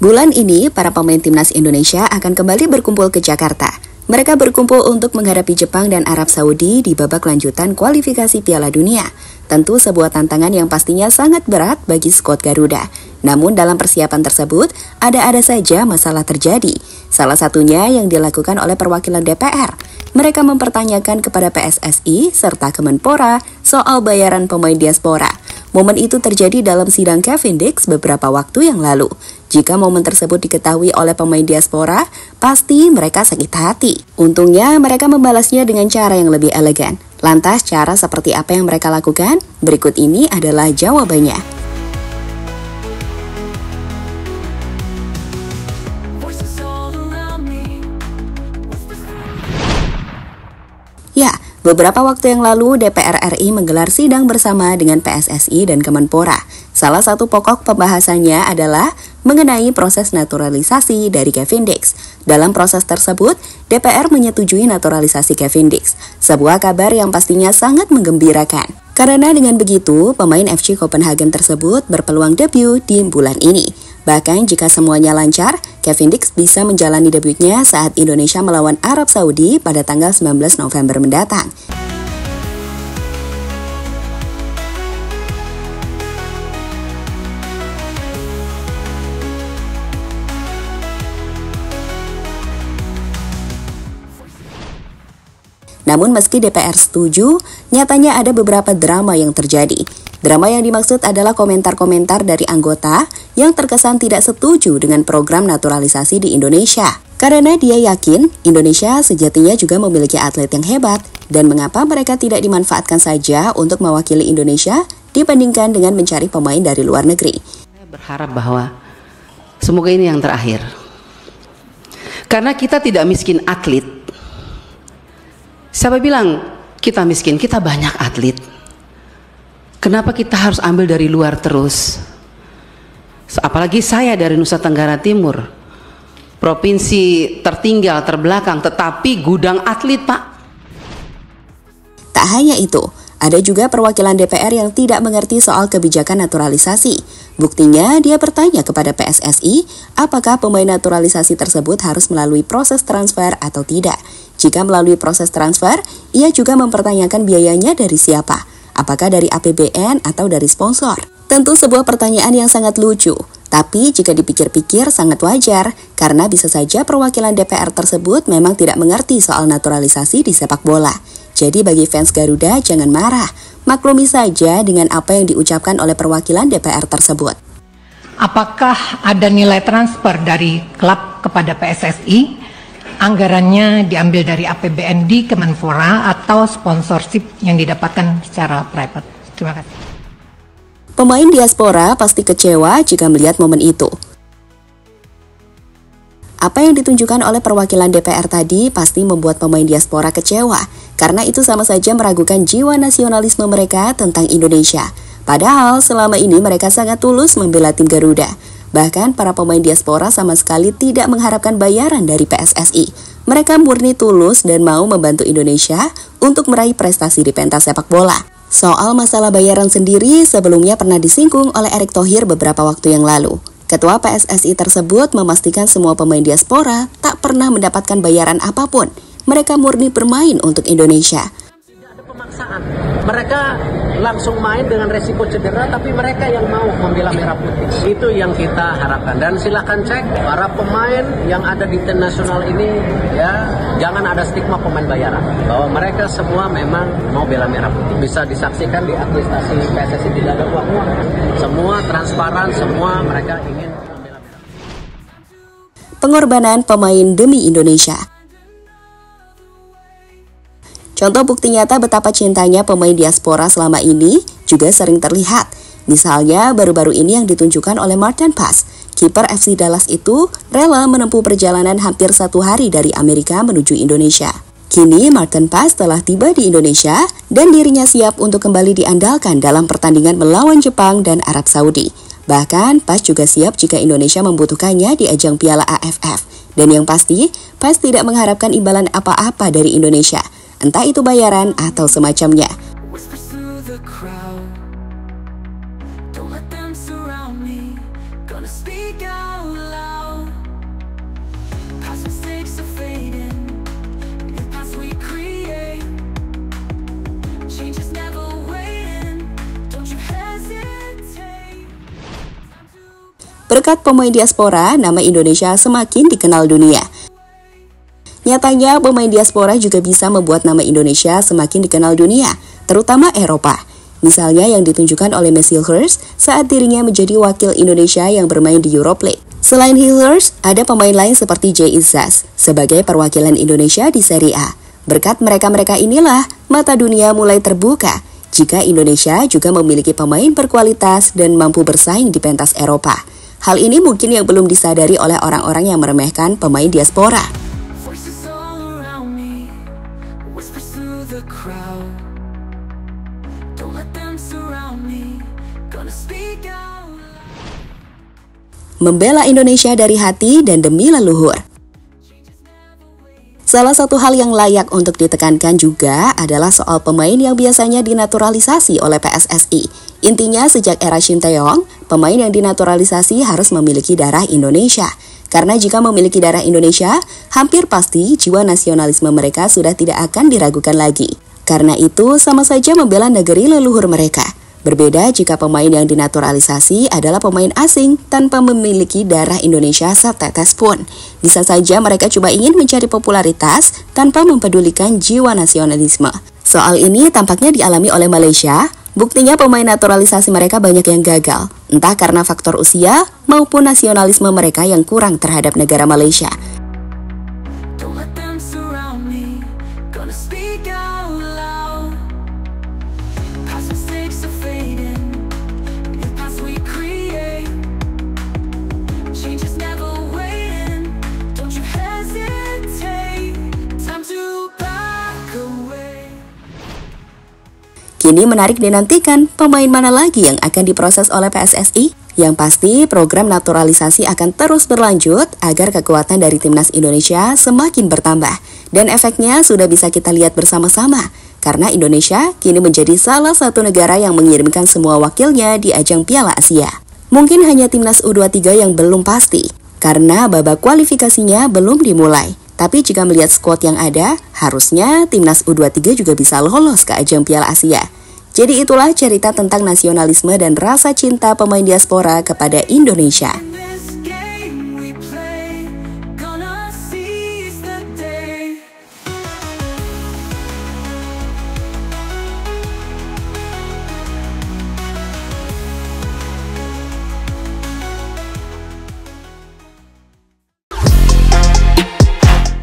Bulan ini, para pemain timnas Indonesia akan kembali berkumpul ke Jakarta. Mereka berkumpul untuk menghadapi Jepang dan Arab Saudi di babak lanjutan kualifikasi Piala Dunia. Tentu sebuah tantangan yang pastinya sangat berat bagi skuad Garuda. Namun dalam persiapan tersebut, ada-ada saja masalah terjadi. Salah satunya yang dilakukan oleh perwakilan DPR. Mereka mempertanyakan kepada PSSI serta Kemenpora soal bayaran pemain diaspora. Momen itu terjadi dalam sidang Cavendish beberapa waktu yang lalu. Jika momen tersebut diketahui oleh pemain diaspora, pasti mereka sakit hati. Untungnya mereka membalasnya dengan cara yang lebih elegan. Lantas cara seperti apa yang mereka lakukan? Berikut ini adalah jawabannya. Ya, beberapa waktu yang lalu DPR RI menggelar sidang bersama dengan PSSI dan Kemenpora. Salah satu pokok pembahasannya adalah mengenai proses naturalisasi dari Cavendish. Dalam proses tersebut, DPR menyetujui naturalisasi Cavendish, sebuah kabar yang pastinya sangat menggembirakan. Karena dengan begitu, pemain FC Copenhagen tersebut berpeluang debut di bulan ini. Bahkan jika semuanya lancar, Cavendish bisa menjalani debutnya saat Indonesia melawan Arab Saudi pada tanggal 19 November mendatang. Namun meski DPR setuju, nyatanya ada beberapa drama yang terjadi. Drama yang dimaksud adalah komentar-komentar dari anggota yang terkesan tidak setuju dengan program naturalisasi di Indonesia. Karena dia yakin Indonesia sejatinya juga memiliki atlet yang hebat dan mengapa mereka tidak dimanfaatkan saja untuk mewakili Indonesia dibandingkan dengan mencari pemain dari luar negeri. Saya berharap bahwa semoga ini yang terakhir. Karena kita tidak miskin atlet. Siapa bilang kita miskin? Kita banyak atlet. Kenapa kita harus ambil dari luar terus? Apalagi saya dari Nusa Tenggara Timur, provinsi tertinggal, terbelakang, tetapi gudang atlet, Pak. Tak hanya itu, ada juga perwakilan DPR yang tidak mengerti soal kebijakan naturalisasi. Buktinya, dia bertanya kepada PSSI apakah pemain naturalisasi tersebut harus melalui proses transfer atau tidak. Jika melalui proses transfer, ia juga mempertanyakan biayanya dari siapa. Apakah dari APBN atau dari sponsor? Tentu sebuah pertanyaan yang sangat lucu. Tapi jika dipikir-pikir sangat wajar, karena bisa saja perwakilan DPR tersebut memang tidak mengerti soal naturalisasi di sepak bola. Jadi bagi fans Garuda jangan marah, maklumi saja dengan apa yang diucapkan oleh perwakilan DPR tersebut. Apakah ada nilai transfer dari klub kepada PSSI? Anggarannya diambil dari APBN di Kemenpora atau sponsorship yang didapatkan secara private? Terima kasih. Pemain diaspora pasti kecewa jika melihat momen itu. Apa yang ditunjukkan oleh perwakilan DPR tadi pasti membuat pemain diaspora kecewa, karena itu sama saja meragukan jiwa nasionalisme mereka tentang Indonesia. Padahal selama ini mereka sangat tulus membela tim Garuda. Bahkan para pemain diaspora sama sekali tidak mengharapkan bayaran dari PSSI. Mereka murni tulus dan mau membantu Indonesia untuk meraih prestasi di pentas sepak bola. Soal masalah bayaran sendiri sebelumnya pernah disinggung oleh Erick Thohir beberapa waktu yang lalu. Ketua PSSI tersebut memastikan semua pemain diaspora tak pernah mendapatkan bayaran apapun. Mereka murni bermain untuk Indonesia. Tidak ada pemaksaan. Mereka langsung main dengan resiko cedera, tapi mereka yang mau membela merah putih. Itu yang kita harapkan. Dan silakan cek para pemain yang ada di tim nasional ini, ya jangan ada stigma pemain bayaran. Bahwa mereka semua memang mau bela merah putih. Bisa disaksikan di administrasi PSSI tidak ada uang-uang. Semua transparan, semua mereka ingin membela merah putih. Pengorbanan pemain demi Indonesia. Contoh bukti nyata betapa cintanya pemain diaspora selama ini juga sering terlihat. Misalnya baru-baru ini yang ditunjukkan oleh Martin Paes. Kiper FC Dallas itu rela menempuh perjalanan hampir 1 hari dari Amerika menuju Indonesia. Kini Martin Paes telah tiba di Indonesia dan dirinya siap untuk kembali diandalkan dalam pertandingan melawan Jepang dan Arab Saudi. Bahkan Paes juga siap jika Indonesia membutuhkannya di ajang Piala AFF. Dan yang pasti, Paes tidak mengharapkan imbalan apa-apa dari Indonesia. Entah itu bayaran atau semacamnya. Berkat pemain diaspora, nama Indonesia semakin dikenal dunia. Nyatanya, pemain diaspora juga bisa membuat nama Indonesia semakin dikenal dunia, terutama Eropa. Misalnya yang ditunjukkan oleh Messilhurst saat dirinya menjadi wakil Indonesia yang bermain di Euroleague. Selain Hilhurst, ada pemain lain seperti Jay Izzas sebagai perwakilan Indonesia di Serie A. Berkat mereka-mereka inilah, mata dunia mulai terbuka jika Indonesia juga memiliki pemain berkualitas dan mampu bersaing di pentas Eropa. Hal ini mungkin yang belum disadari oleh orang-orang yang meremehkan pemain diaspora. Membela Indonesia dari hati dan demi leluhur. Salah satu hal yang layak untuk ditekankan juga adalah soal pemain yang biasanya dinaturalisasi oleh PSSI. Intinya sejak era Shin Tae-yong, pemain yang dinaturalisasi harus memiliki darah Indonesia. Karena jika memiliki darah Indonesia, hampir pasti jiwa nasionalisme mereka sudah tidak akan diragukan lagi. Karena itu sama saja membela negeri leluhur mereka. Berbeda jika pemain yang dinaturalisasi adalah pemain asing tanpa memiliki darah Indonesia setetes pun. Bisa saja mereka cuma ingin mencari popularitas tanpa mempedulikan jiwa nasionalisme. Soal ini tampaknya dialami oleh Malaysia. Buktinya pemain naturalisasi mereka banyak yang gagal, entah karena faktor usia maupun nasionalisme mereka yang kurang terhadap negara Malaysia. Kini menarik dinantikan pemain mana lagi yang akan diproses oleh PSSI. Yang pasti program naturalisasi akan terus berlanjut agar kekuatan dari timnas Indonesia semakin bertambah. Dan efeknya sudah bisa kita lihat bersama-sama. Karena Indonesia kini menjadi salah satu negara yang mengirimkan semua wakilnya di ajang Piala Asia. Mungkin hanya timnas U23 yang belum pasti, karena babak kualifikasinya belum dimulai. Tapi jika melihat skuad yang ada, harusnya timnas U23 juga bisa lolos ke ajang Piala Asia. Jadi itulah cerita tentang nasionalisme dan rasa cinta pemain diaspora kepada Indonesia.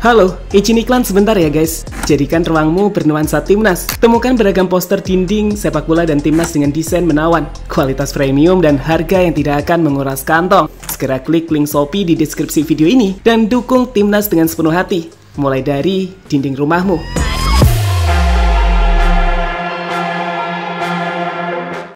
Halo, izin iklan sebentar ya guys. Jadikan ruangmu bernuansa timnas. Temukan beragam poster dinding, sepak bola dan timnas dengan desain menawan, kualitas premium dan harga yang tidak akan menguras kantong. Segera klik link Shopee di deskripsi video ini dan dukung timnas dengan sepenuh hati. Mulai dari dinding rumahmu.